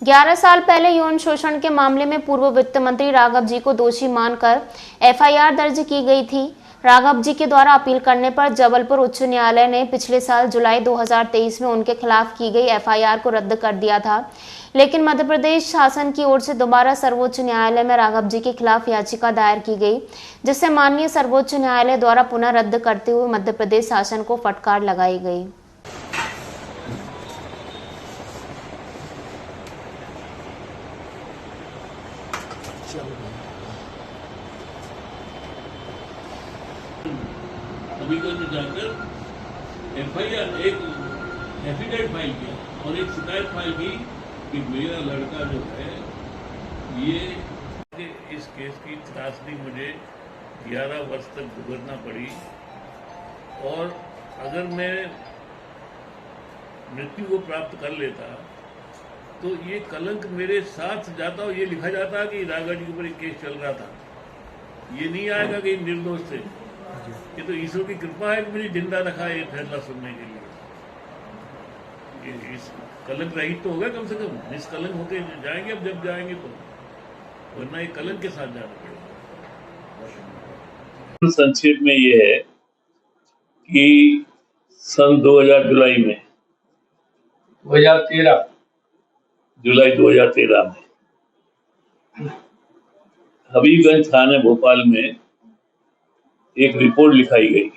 11 साल पहले यौन शोषण के मामले में पूर्व वित्त मंत्री राघव जी को दोषी मानकर एफआईआर दर्ज की गई थी। राघव जी के द्वारा अपील करने पर जबलपुर उच्च न्यायालय ने पिछले साल जुलाई 2023 में उनके खिलाफ की गई एफआईआर को रद्द कर दिया था, लेकिन मध्य प्रदेश शासन की ओर से दोबारा सर्वोच्च न्यायालय में राघव जी के खिलाफ याचिका दायर की गई, जिसे माननीय सर्वोच्च न्यायालय द्वारा पुनः रद्द करते हुए मध्य प्रदेश शासन को फटकार लगाई गई। हबीबगंज में जाकर एफआईआर एक एफिडेविट फाइल किया और एक शिकायत फाइल की कि मेरा लड़का जो है ये इस केस की त्रासदी मुझे 11 वर्ष तक भुगतना पड़ी और अगर मैं मृत्यु को प्राप्त कर लेता तो ये कलंक मेरे साथ जाता और ये लिखा जाता कि राघव जी के ऊपर एक केस चल रहा था। ये नहीं आएगा कि निर्दोष थे। ये तो ईश्वर की कृपा है कि मुझे जिंदा रखा है ये फैसला सुनने के लिए। इस कलंक रहित तो होगा कम से कम, निष्कलंक होके जाएंगे अब जब जाएंगे तो, वरना ये कलंक के साथ जाना पड़ेगा। संक्षेप में ये है कि सन 2000 जुलाई 2013 में हबीबगंज थाने भोपाल में एक रिपोर्ट लिखाई गई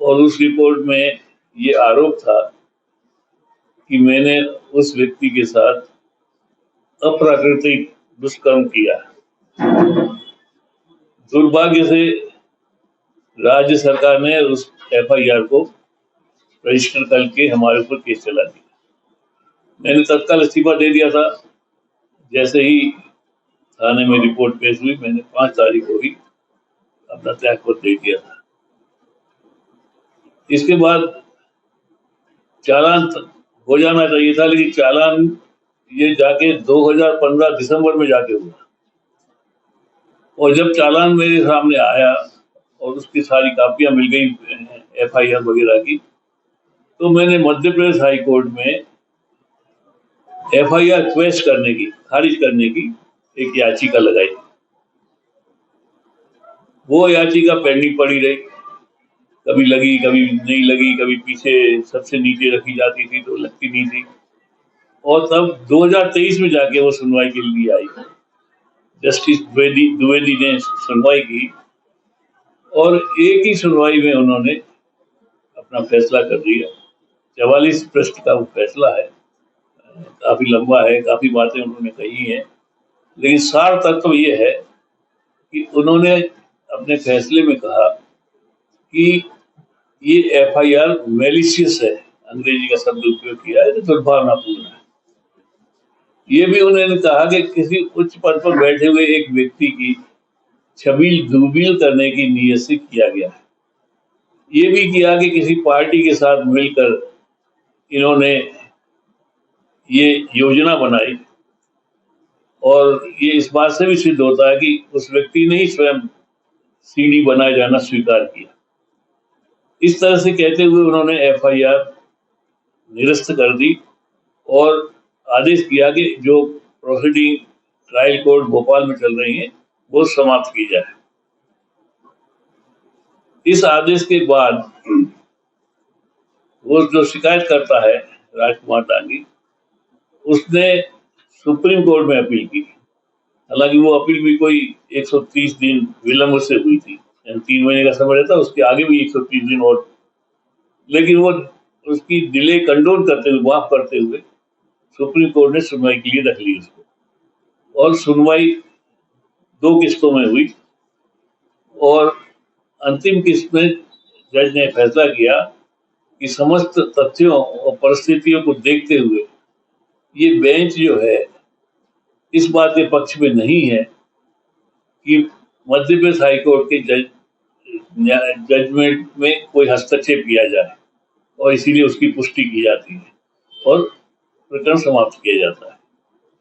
और उस रिपोर्ट में ये आरोप था कि मैंने उस व्यक्ति के साथ अप्राकृतिक दुष्कर्म किया। दुर्भाग्य से राज्य सरकार ने उस एफआईआर को रजिस्टर करके हमारे ऊपर केस चला दिया। मैंने तत्काल इस्तीफा दे दिया था। जैसे ही थाने में रिपोर्ट पेश हुई, मैंने 5 तारीख को ही अपना त्यागपत्र दे दिया था। इसके बाद चालान हो जाना चाहिए था, लेकिन चालान ये जाके 2015 दिसंबर में जाके हुआ और जब चालान मेरे सामने आया और उसकी सारी कापियां मिल गई एफआईआर वगैरह की, तो मैंने मध्य प्रदेश हाई कोर्ट में एफआईआर क्वेश करने की, खारिज करने की एक याचिका लगाई। वो याचिका पेंडिंग पड़ी रही, कभी लगी कभी नहीं लगी, कभी पीछे सबसे नीचे रखी जाती थी तो लगती नहीं थी। और तब 2023 में जाके वो सुनवाई के लिए आई। जस्टिस द्विवेदी ने सुनवाई की और एक ही सुनवाई में उन्होंने अपना फैसला कर दिया। 44 पृष्ठ का वो फैसला है, काफी लंबा है, काफी बातें उन्होंने कही हैं, लेकिन सार तत्व ये है कि उन्होंने अपने फैसले में कहा कि ये एफआईआर मैलिशियस है, अंग्रेजी का शब्द उपयोग किया है, तो दुर्भावनापूर्ण है। ये भी उन्होंने कहा कि किसी उच्च पद पर बैठे हुए एक व्यक्ति की छबील दुर्बील करने की नीयत से किया गया है। ये भी किया कि किसी पार्टी के साथ मिलकर इन्होंने ये योजना बनाई और ये इस बात से भी सिद्ध होता है कि उस व्यक्ति ने ही स्वयं सीडी बनाए जाना स्वीकार किया। इस तरह से कहते हुए उन्होंने एफआईआर निरस्त कर दी और आदेश किया कि जो प्रोसीडिंग ट्रायल कोर्ट भोपाल में चल रही है वो समाप्त की जाए। इस आदेश के बाद वो जो शिकायत करता है राजकुमार डांगी, उसने सुप्रीम कोर्ट में अपील की। हालांकि वो अपील भी कोई 130 दिन विलंब से हुई थी, 3 महीने का समय रहता, उसके आगे भी 130 दिन और, लेकिन वो उसकी डिले कंडोन करते हुए, माफ करते हुए सुप्रीम कोर्ट ने सुनवाई के लिए रख ली उसको और सुनवाई 2 किस्तों में हुई और अंतिम किस्त में जज ने फैसला किया कि समस्त तथ्यों और परिस्थितियों को देखते हुए ये बेंच जो है इस बात के पक्ष में नहीं है कि मध्य प्रदेश हाईकोर्ट के जजमेंट में कोई हस्तक्षेप किया जाए और इसीलिए उसकी पुष्टि की जाती है और प्रकरण समाप्त किया जाता है।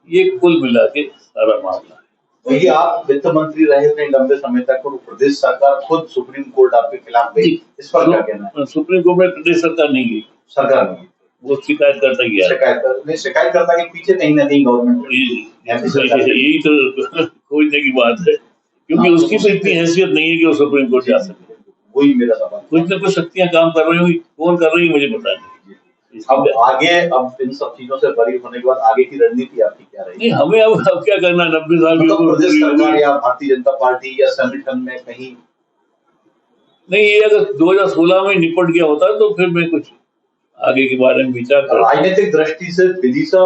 ये कुल मिला के सारा मामला है। देखिए, आप वित्त मंत्री रहे थे लंबे समय तक और प्रदेश सरकार खुद सुप्रीम कोर्ट आपके खिलाफ गई, इस पर क्या कहना है? सुप्रीम कोर्ट में प्रदेश सरकार नहीं गई। सरकार नहीं, वो शिकायत करता ही है। शिकायतकर्ता के पीछे कहीं ना कहीं गवर्नमेंट यही तो खोजने की बात है, क्योंकि उसकी तो इतनी हैसियत नहीं है कि वो सुप्रीम कोर्ट जा सके। वही मेरा सवाल। कुछ न कुछ शक्तियां काम कर रही होंगी, कौन कर रही है मुझे पता नहीं। अब आगे, अब इन सब चीजों से बरी होने के बाद आगे की रणनीति आपकी क्या रहेगी? नहीं, हमें अब क्या करना है, 90 साल की उम्र प्रदेश पूरी हो सरकार गई। या भारतीय जनता पार्टी या संगठन में कहीं नहीं, ये अगर 2016 में निपट गया होता तो फिर मैं कुछ आगे के बारे में विचार करता। राजनीतिक दृष्टि से विदिशा